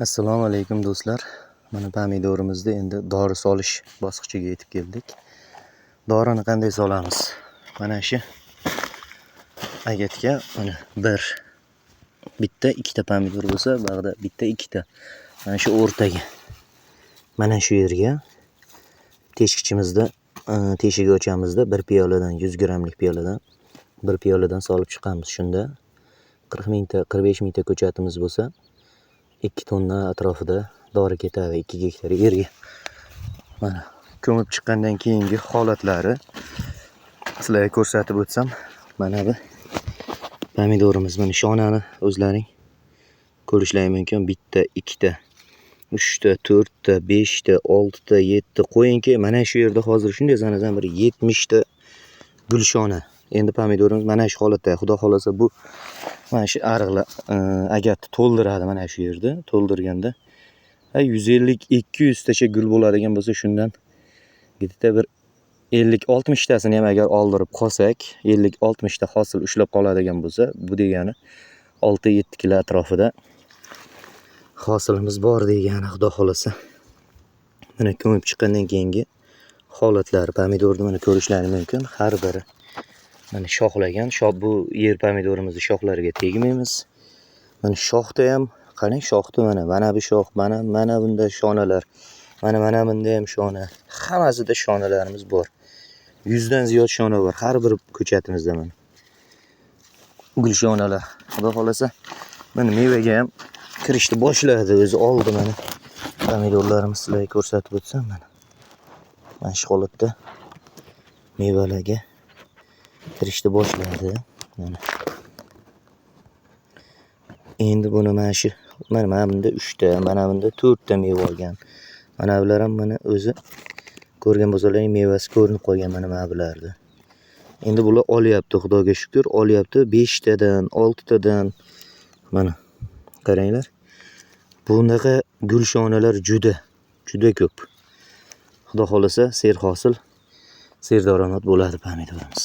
Assalomu alaykum do'stlar. Mana pomidorimizda endi dori solish bosqichiga yetib keldik. Dorini qanday solamiz? Mana shu agatga mana bitta ikkita pomidor bo'lsa, bag'da bitta ikkita. Mana shu o'rtaga. Mana shu yerga teshikchimizda teshigi ochamizda 1 piyoladan 100 gramlik piyoladan 1 piyoladan solib chiqamiz. Shunda 40 mingta 45 mingta ko'chatimiz bo'lsa 2 tonna atrofida dori ketadi 2 gektar yerga. Mana ko'mib chiqqandan keyingi holatlari sizlarga ko'rsatib o'tsam, mana bu pomidorimiz. Mana shonani o'zlaring ko'rishlaring mumkin. Bitta, ikkita, 3 ta, 4 ta, 5 ta, 6 ta, 7 ta qo'yingki, mana shu yerda hozir shunday sanadan bir 70 ta gulshona. Endi pomidorimiz mana shu holatda. Xudo xolasa bu mana shu ariqlar agatni to'ldiradi mana shu yerda. To'ldirganda 150-200 tacha gul bo'ladigan bo'lsa, shundan bitta bir 50-60 tasini ham agar oldirib qolsak, 50-60 ta hosil ushlab qoladigan bo'lsa, bu degani 6-7 kilo atrofida hosilimiz bor degani, xudo xolasa. Mana ko'mib chiqqandan keyingi holatlari pomidorni mana ko'rishlaringiz mumkin. Har biri mana shoxlagan. Bu yer pomidorimizni shoxlariga tegmaymiz. Mana shoxda ham qarang, shoxda mana bu shox, mana bunda shonalar, mana bunda ham shona. Hammasida shonalarimiz bor. 100 dan ziyod shona bor har bir ko'chatimizda mana. Gul shonalar. Xudo xolasa mana mevaga ham kirishni boshladi. O'zi oldi mana pomidorlarimiz, sizlarga ko'rsatib o'tsam mana. Mana shu holatda mevalarga kirishni boshladi. Mana. Endi buni mana bunda 3 ta, mana bunda 4 ta meva olgan. Mana bular ham mana o'zi ko'rgan bo'lsalaring mevasi ko'rinib qolgan mana bularda. Endi bular olyapti, xudoga shukr, olyapti 5 tadan, 6 tadan. Mana qaranglar. Bunaqa gulshonalar juda ko'p. Xudo xolasa serhosil, serdaromad bo'ladi pomidorimiz.